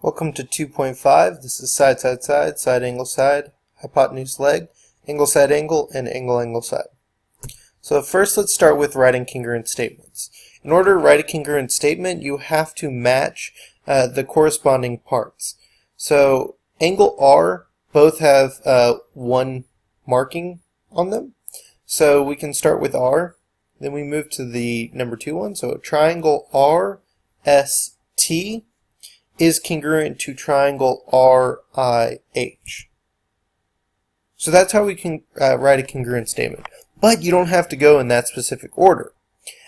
Welcome to 2.5. This is side, side, side, side, angle, side, hypotenuse, leg, angle, side, angle, and angle, angle, side. So first let's start with writing congruent statements. In order to write a congruent statement, you have to match the corresponding parts. So angle R both have one marking on them. So we can start with R, then we move to the number 2 one. So triangle RST is congruent to triangle RIH. So that's how we can write a congruent statement. But you don't have to go in that specific order.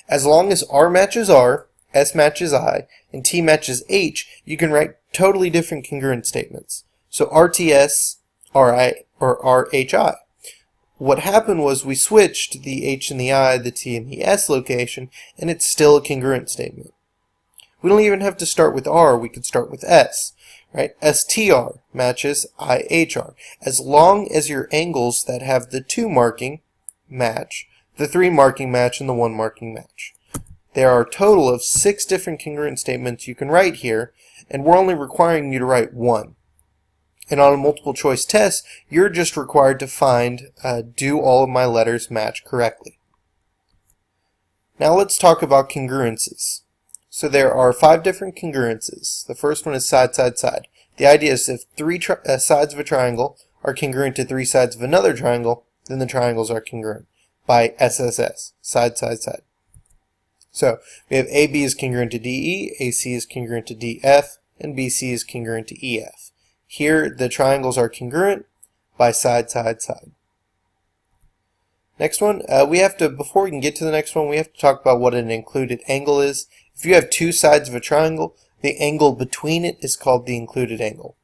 As long as R matches R, S matches I, and T matches H, you can write totally different congruent statements. So RTS, RI, or RHI. What happened was we switched the H and the I, the T and the S location, and it's still a congruent statement. We don't even have to start with R, we could start with S, right? STR matches IHR. As long as your angles that have the 2 marking match, the 3 marking match, and the 1 marking match. There are a total of 6 different congruent statements you can write here, and we're only requiring you to write 1. And on a multiple choice test, you're just required to find, do all of my letters match correctly? Now let's talk about congruences. So there are 5 different congruences. The first one is side, side, side. The idea is if 3 sides of a triangle are congruent to 3 sides of another triangle, then the triangles are congruent by SSS, side, side, side. So we have AB is congruent to DE, AC is congruent to DF, and BC is congruent to EF. Here the triangles are congruent by side, side, side. Next one, before we can get to the next one, we have to talk about what an included angle is. If you have 2 sides of a triangle, the angle between it is called the included angle.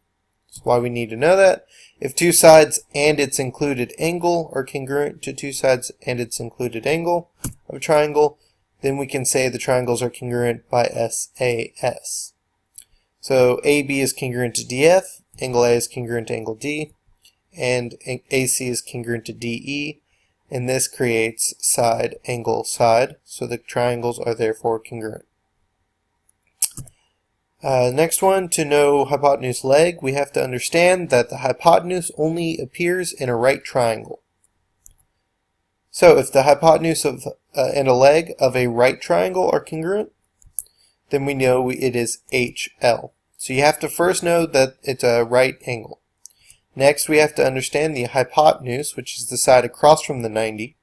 That's why we need to know that. If 2 sides and its included angle are congruent to 2 sides and its included angle of a triangle, then we can say the triangles are congruent by SAS. So AB is congruent to DF, angle A is congruent to angle D, and AC is congruent to DE, and this creates side, angle, side, so the triangles are therefore congruent. Next one, to know hypotenuse, leg, we have to understand that the hypotenuse only appears in a right triangle. So if the hypotenuse of and a leg of a right triangle are congruent, then we know it is HL. So you have to first know that it's a right angle. Next, we have to understand the hypotenuse, which is the side across from the 90,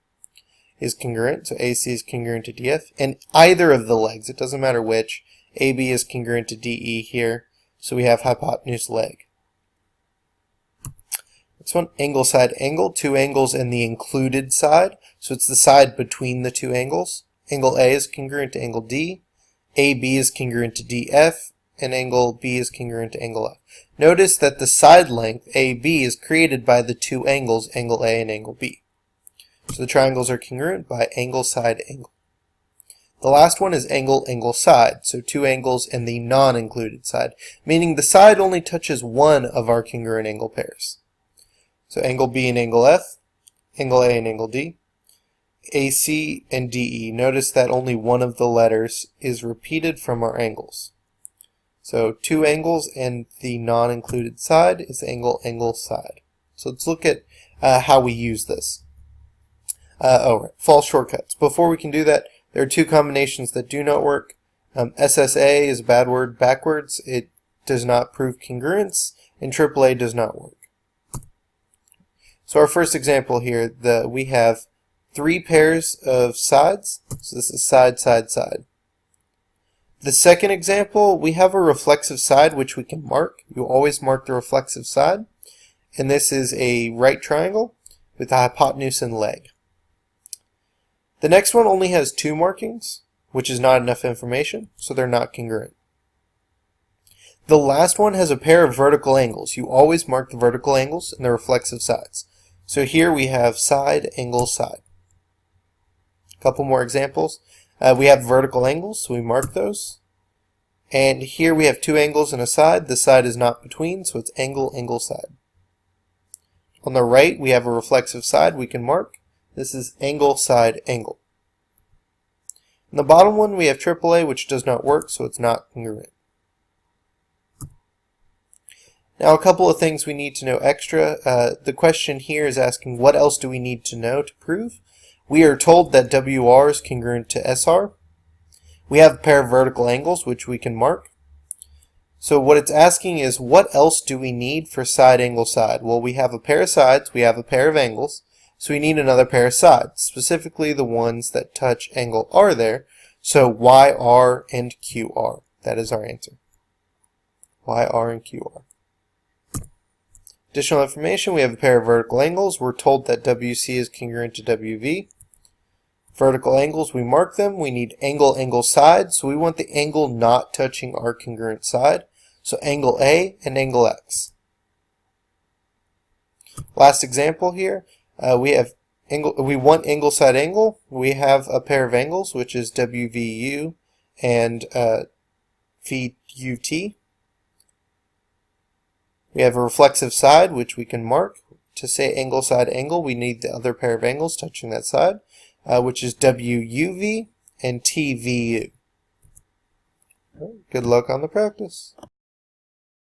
is congruent. So AC is congruent to DF, and either of the legs, it doesn't matter which. AB is congruent to DE here, so we have hypotenuse, leg. This one, angle, side, angle, 2 angles and the included side, so it's the side between the 2 angles. Angle A is congruent to angle D, AB is congruent to DF, and angle B is congruent to angle F. Notice that the side length, AB, is created by the 2 angles, angle A and angle B. So the triangles are congruent by angle, side, angle. The last one is angle, angle, side, so 2 angles and the non-included side, meaning the side only touches one of our congruent angle pairs. So angle B and angle F, angle A and angle D, AC and DE. Notice that only one of the letters is repeated from our angles. So 2 angles and the non-included side is angle, angle, side. So let's look at how we use this. False shortcuts. Before we can do that, there are 2 combinations that do not work. SSA is a bad word backwards. It does not prove congruence, and AAA does not work. So our first example here, we have 3 pairs of sides. So this is side, side, side. The second example, we have a reflexive side which we can mark. You always mark the reflexive side. And this is a right triangle with a hypotenuse and leg. The next one only has 2 markings, which is not enough information, so they're not congruent. The last one has a pair of vertical angles. You always mark the vertical angles and the reflexive sides. So here we have side, angle, side. A couple more examples. We have vertical angles, so we mark those. And here we have 2 angles and a side. The side is not between, so it's angle, angle, side. On the right, we have a reflexive side we can mark. This is angle, side, angle. In the bottom one, we have AAA, which does not work, so it's not congruent. Now, a couple of things we need to know extra. The question here is asking what else do we need to know to prove? We are told that WR is congruent to SR. We have a pair of vertical angles which we can mark. So what it's asking is what else do we need for side angle side? Well, we have a pair of sides, we have a pair of angles, so we need another pair of sides, specifically the ones that touch angle R there. So YR and QR. That is our answer. YR and QR. Additional information, we have a pair of vertical angles. We're told that WC is congruent to WV. Vertical angles, we mark them. We need angle side, so we want the angle not touching our congruent side. So angle A and angle X. Last example here, we want angle side angle. We have a pair of angles, which is WVU and VUT. We have a reflexive side, which we can mark. To say angle side angle, we need the other pair of angles touching that side, which is WUV and TVU. Good luck on the practice.